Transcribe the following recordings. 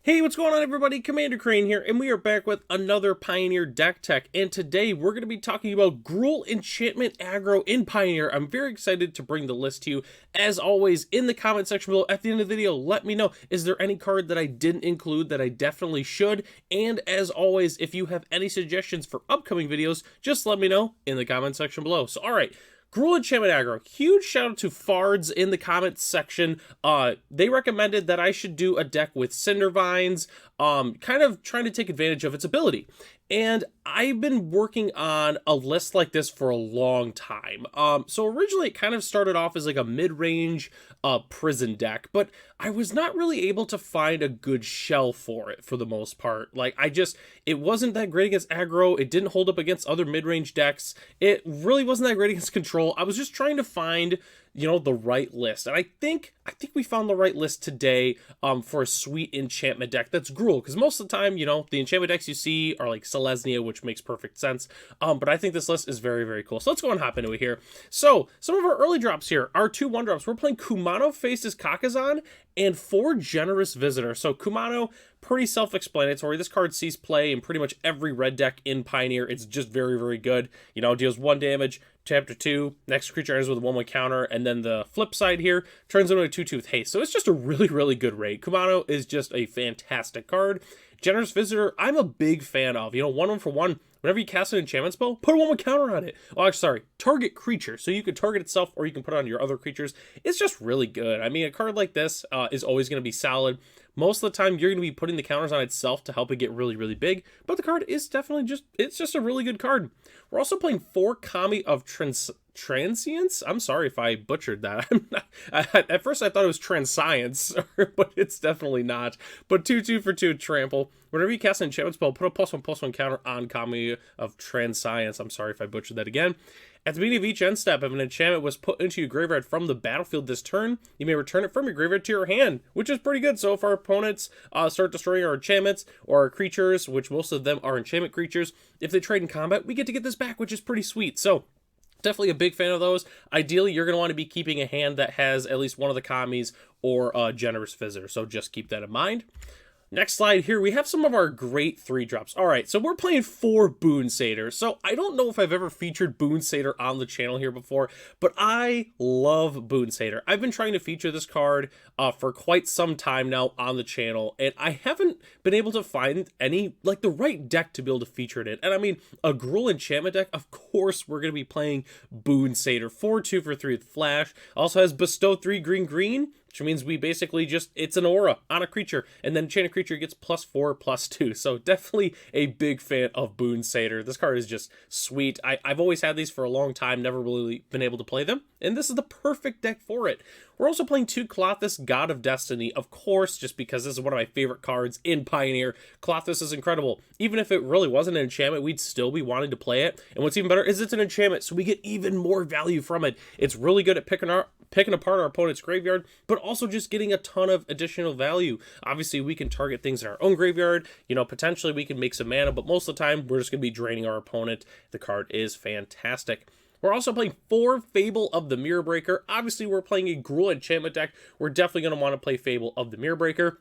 Hey, what's going on everybody? Commander Crane here, and we are back with another Pioneer deck tech, and today we're going to be talking about Gruul Enchantment Aggro in Pioneer. I'm very excited to bring the list to you. As always, in the comment section below at the end of the video, let me know, is there any card that I didn't include that I definitely should? And as always, if you have any suggestions for upcoming videos, just let me know in the comment section below. So alright, Gruul Enchantment Aggro. Huge shout out to Fards in the comments section. They recommended that I should do a deck with Cindervines, kind of trying to take advantage of its ability. And I've been working on a list like this for a long time. So originally it kind of started off as like a mid-range prison deck, but I was not really able to find a good shell for it for the most part. Like it wasn't that great against aggro. It didn't hold up against other mid-range decks. It really wasn't that great against control. I was just trying to find, the right list. And I think we found the right list today for a sweet enchantment deck that's Gruul. Because most of the time, the enchantment decks you see are like Selesnya, which makes perfect sense. But I think this list is very, very cool. So let's go and hop into it here. So some of our early drops here are 2 1-drops. We're playing Kumano Faces Kakazan and 4 Generous Visitor. So Kumano, pretty self-explanatory. This card sees play in pretty much every red deck in Pioneer. It's just very, very good. Deals 1 damage, chapter 2, next creature enters with a 1/1 counter, and then the flip side here turns into a 2/2 with haste. So it's just a really, really good raid. Kumano is just a fantastic card. Generous Visitor, I'm a big fan of. 1/1 for 1. Whenever you cast an enchantment spell, put a 1/1 counter on it. Oh, actually, sorry, target creature. So you can target itself or you can put it on your other creatures. It's just really good. I mean, a card like this is always going to be solid. Most of the time, you're going to be putting the counters on itself to help it get really, really big. But the card is definitely it's just a really good card. We're also playing 4 Kami of Transience. I'm sorry if I butchered that. At first I thought it was Transcience, but it's definitely not. But 2/2 for 2 trample. Whenever you cast an enchantment spell, put a +1/+1 counter on Kami of Transcience. I'm sorry if I butchered that again. At the beginning of each end step, if an enchantment was put into your graveyard from the battlefield this turn, you may return it from your graveyard to your hand, which is pretty good. So if our opponents start destroying our enchantments or our creatures, which most of them are enchantment creatures, if they trade in combat, we get to get this back, which is pretty sweet. So definitely a big fan of those. Ideally, you're going to want to be keeping a hand that has at least one of the Kamis or a Generous Visitor, so just keep that in mind. Next slide here, we have some of our great 3-drops. All right, so we're playing 4 Boon Satyr. So I don't know if I've ever featured Boon Satyr on the channel here before, but I love Boon Satyr. I've been trying to feature this card for quite some time now on the channel, and I haven't been able to find any, the right deck to be able to feature it in. And I mean, a Gruul enchantment deck, of course we're going to be playing Boon Satyr. 4/2 for 3 with Flash. Also has Bestow 3 green, which means we basically it's an aura on a creature, and then enchanted creature gets +4/+2. So definitely a big fan of Boon Satyr. This card is just sweet. I've always had these for a long time, never really been able to play them, and this is the perfect deck for it. We're also playing 2 Klothys, God of Destiny, of course, just because this is one of my favorite cards in Pioneer. Klothys is incredible. Even if it really wasn't an enchantment, we'd still be wanting to play it. And what's even better is it's an enchantment, so we get even more value from it. It's really good at picking apart our opponent's graveyard, but also just getting a ton of additional value. Obviously, we can target things in our own graveyard. Potentially we can make some mana, but most of the time, we're just going to be draining our opponent. The card is fantastic. We're also playing 4 Fable of the Mirror Breaker. Obviously, we're playing a Gruul enchantment deck. We're definitely going to want to play Fable of the Mirror Breaker.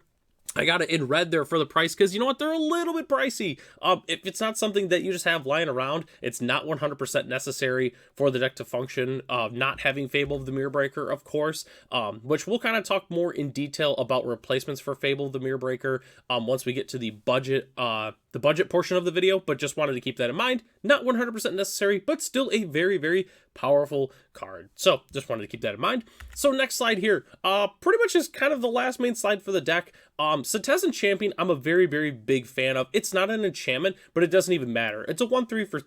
I got it in red there for the price because you know what, they're a little bit pricey. If it's not something that you just have lying around, it's not 100% necessary for the deck to function. Not having Fable of the Mirror Breaker, of course, which we'll kind of talk more in detail about replacements for Fable of the Mirror Breaker once we get to the budget portion of the video, but just wanted to keep that in mind. Not 100% necessary, but still a very, very powerful card. So just wanted to keep that in mind. So next slide here, pretty much is kind of the last main slide for the deck. Citizen Champion, I'm a very, very big fan of. It's not an enchantment, but it doesn't even matter. It's a 1/3 for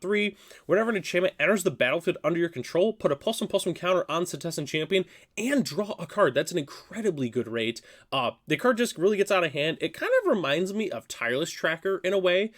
3. Whenever an enchantment enters the battlefield under your control, put a +1/+1 counter on Citizen Champion and draw a card. That's an incredibly good rate. The card just really gets out of hand. It kind of reminds me of Tireless Tracker in a way.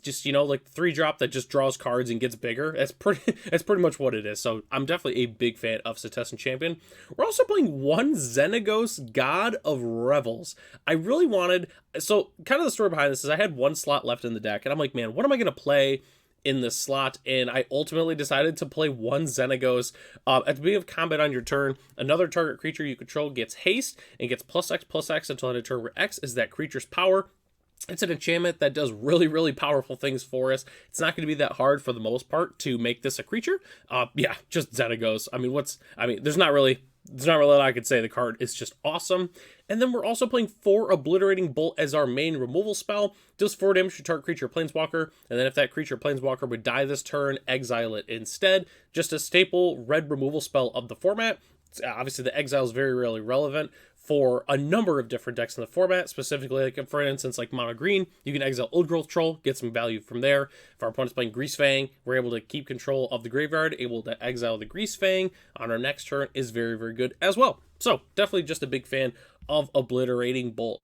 Just, like 3-drop that just draws cards and gets bigger. That's pretty much what it is. So I'm definitely a big fan of Citizen Champion. We're also playing 1 Xenagos, God of Revels. I really wanted, so kind of the story behind this is I had 1 slot left in the deck, and I'm like, man, what am I going to play? in this slot, and I ultimately decided to play one Xenagos. At the beginning of combat on your turn, another target creature you control gets haste and gets +X/+X until end of turn, where X is that creature's power. It's an enchantment that does really, really powerful things for us. It's not going to be that hard for the most part to make this a creature. Yeah, just Xenagos. There's not really a lot I could say. The card is just awesome. And then we're also playing 4 Obliterating Bolt as our main removal spell. Deals 4 damage to target creature Planeswalker, and then if that creature Planeswalker would die this turn, exile it instead. Just a staple red removal spell of the format. Obviously, the exile is very rarely relevant for a number of different decks in the format, specifically, like for instance, like mono green, you can exile Old Growth Troll, get some value from there. If our opponent's playing Greasefang, we're able to keep control of the graveyard, able to exile the Greasefang on our next turn is very, very good as well. So definitely just a big fan of Obliterating Bolt.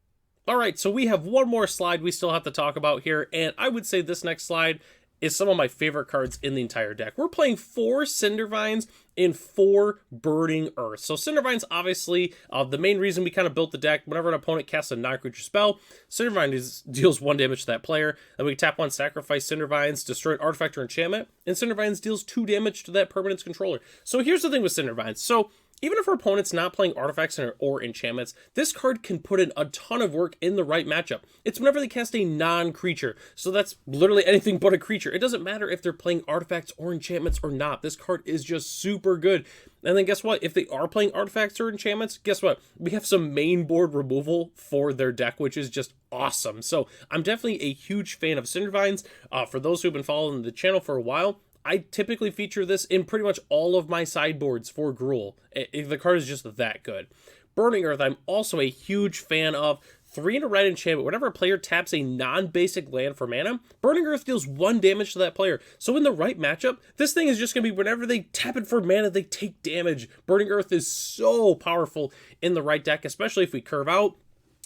All right, so we have one more slide we still have to talk about here, and I would say this next slide is some of my favorite cards in the entire deck. We're playing 4 Cindervines and 4 Burning Earth. So Cindervines, obviously, the main reason we kind of built the deck, whenever an opponent casts a non-creature spell, Cindervine deals 1 damage to that player. Then we tap 1, sacrifice Cindervines, destroy an artifact or enchantment, and Cindervines deals 2 damage to that permanent's controller. So here's the thing with Cindervines. So even if our opponent's not playing artifacts or enchantments, this card can put in a ton of work in the right matchup. It's whenever they cast a non-creature, so that's literally anything but a creature. It doesn't matter if they're playing artifacts or enchantments or not. This card is just super good. And then guess what? If they are playing artifacts or enchantments, guess what? We have some main board removal for their deck, which is just awesome. So I'm definitely a huge fan of Cindervines. For those who've been following the channel for a while, I typically feature this in pretty much all of my sideboards for Gruul. The card is just that good. Burning Earth, I'm also a huge fan of. 3 in a red enchantment. Whenever a player taps a non-basic land for mana, Burning Earth deals 1 damage to that player. So in the right matchup, this thing is just going to be whenever they tap it for mana, they take damage. Burning Earth is so powerful in the right deck, especially if we curve out.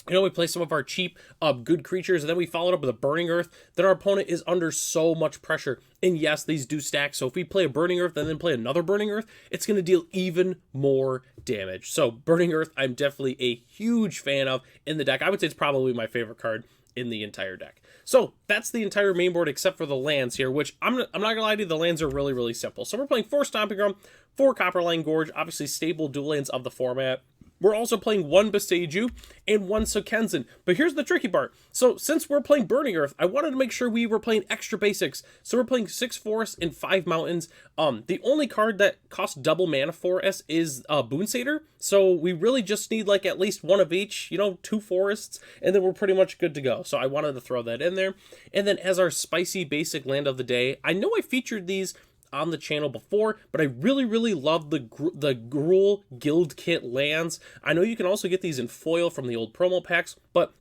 We play some of our cheap, good creatures, and then we follow it up with a Burning Earth, then our opponent is under so much pressure. And yes, these do stack, so if we play a Burning Earth and then play another Burning Earth, it's going to deal even more damage. So Burning Earth, I'm definitely a huge fan of in the deck. I would say it's probably my favorite card in the entire deck. So that's the entire main board except for the lands here, which I'm not going to lie to you, the lands are really, really simple. So we're playing 4 Stomping Ground, 4 Copperline Gorge, obviously stable dual lands of the format. We're also playing 1 Boseiju and 1 Sokenzan. But here's the tricky part. So since we're playing Burning Earth, I wanted to make sure we were playing extra basics. So we're playing 6 forests and 5 mountains. The only card that costs double mana for us is Boon Satyr. So we really just need like at least 1 of each, 2 forests, and then we're pretty much good to go. So I wanted to throw that in there. And then as our spicy basic land of the day, I know I featured these on the channel before, but I really, really love the Gruul Guild Kit lands. I know you can also get these in foil from the old promo packs, but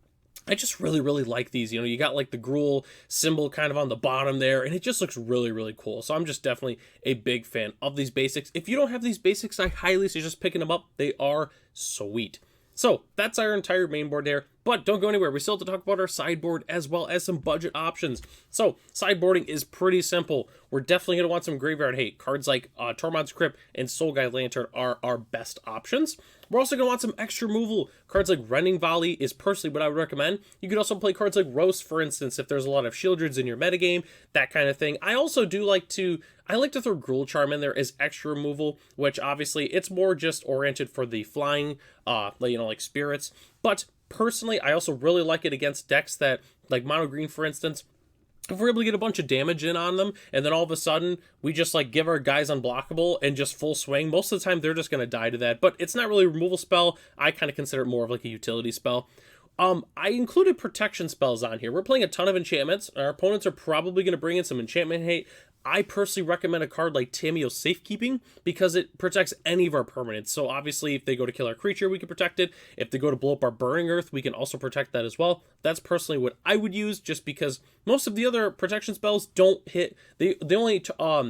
I just really, really like these. You got like the Gruul symbol kind of on the bottom there, and it just looks really, really cool. So I'm just definitely a big fan of these basics. If you don't have these basics, I highly suggest picking them up. They are sweet. So that's our entire main board there, but don't go anywhere. We still have to talk about our sideboard as well as some budget options. So sideboarding is pretty simple. We're definitely going to want some graveyard hate. Cards like Tormod's Crypt and Soul Guide Lantern are our best options. We're also going to want some extra removal. Cards like Rending Volley is personally what I would recommend. You could also play cards like Roast, for instance, if there's a lot of Shieldreds in your metagame, that kind of thing. I also do like to throw Gruul Charm in there as extra removal, which obviously it's more just oriented for the flying, like spirits. But personally, I also really like it against decks that, like mono green, for instance. If we're able to get a bunch of damage in on them, and then all of a sudden, we just like give our guys unblockable and just full swing, most of the time they're just going to die to that. But it's not really a removal spell. I kind of consider it more of like a utility spell. I included protection spells on here. We're playing a ton of enchantments. Our opponents are probably going to bring in some enchantment hate. I personally recommend a card like Tamiyo's Safekeeping because it protects any of our permanents. So obviously, if they go to kill our creature, we can protect it. If they go to blow up our Burning Earth, we can also protect that as well. That's personally what I would use, just because most of the other protection spells don't hit. They only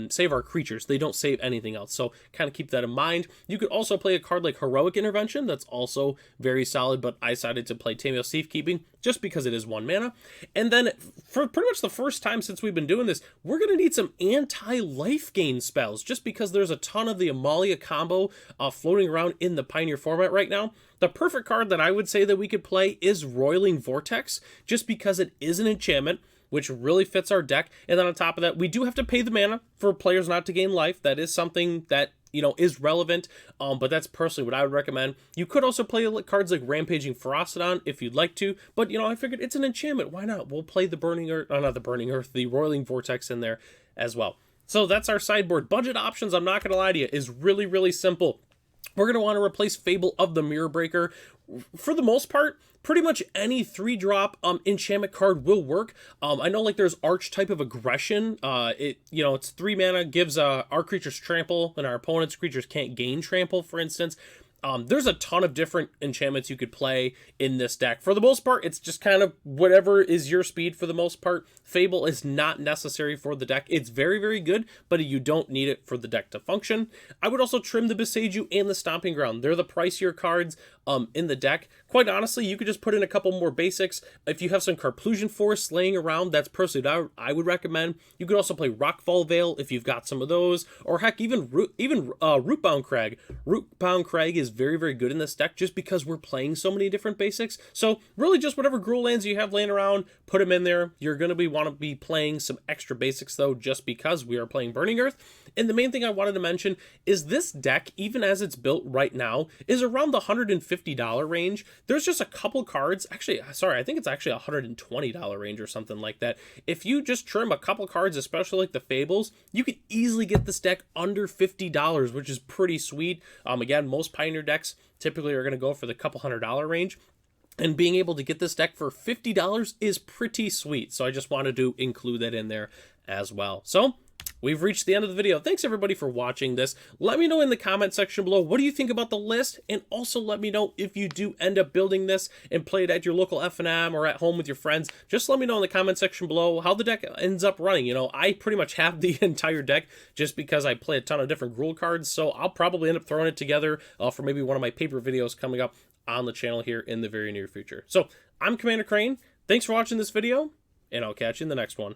save our creatures. They don't save anything else. So kind of keep that in mind. You could also play a card like Heroic Intervention. That's also very solid, but I decided to play Tamiyo's Safekeeping just because it is 1 mana. And then for pretty much the first time since we've been doing this, we're going to need some anti-life gain spells, just because there's a ton of the Amalia combo floating around in the Pioneer format right now. The perfect card that I would say that we could play is Roiling Vortex, just because it is an enchantment. which really fits our deck. And then on top of that, we do have to pay the mana for players not to gain life. That is something that, you know, is relevant, but that's personally what I would recommend. You could also play cards like Rampaging Ferocidon if you'd like to, but, you know, I figured it's an enchantment. Why not? We'll play the Burning Earth, not the Burning Earth, the Roiling Vortex in there as well. So that's our sideboard. Budget options, I'm not going to lie to you, is really, really simple. We're going to want to replace Fable of the Mirror Breaker. For the most part, pretty much any 3-drop enchantment card will work. I know like there's Archetype of Aggression. It's 3 mana, gives our creatures trample, and our opponent's creatures can't gain trample, for instance. There's a ton of different enchantments you could play in this deck. For the most part, it's just kind of whatever is your speed for the most part. Fable is not necessary for the deck. It's very, very good, but you don't need it for the deck to function. I would also trim the Beseiju and the Stomping Ground. They're the pricier cards in the deck. Quite honestly, you could just put in a couple more basics. If you have some Carplusion Force laying around, that's personally what I would recommend. You could also play Rockfall Veil if you've got some of those, or heck, even Rootbound Crag. Rootbound Crag is very, very good in this deck just because we're playing so many different basics. So really just whatever Gruul lands you have laying around, put them in there. You're going to want to be playing some extra basics though, just because we are playing Burning Earth. And the main thing I wanted to mention is this deck, even as it's built right now, is around the $150 range. There's just a couple cards, actually, sorry, I think it's actually $120 range or something like that. If you just trim a couple cards, especially like the Fables, you could easily get this deck under $50, which is pretty sweet. Again, most Pioneer decks typically are going to go for the couple $100 range. And being able to get this deck for $50 is pretty sweet. So I just wanted to include that in there as well. So we've reached the end of the video. Thanks everybody for watching this. Let me know in the comment section below, what do you think about the list? And also let me know if you do end up building this and play it at your local F&M or at home with your friends. Just let me know in the comment section below how the deck ends up running. You know, I pretty much have the entire deck just because I play a ton of different Gruul cards. So I'll probably end up throwing it together for maybe one of my paper videos coming up on the channel here in the very near future. So I'm Commander Crane. Thanks for watching this video, and I'll catch you in the next one.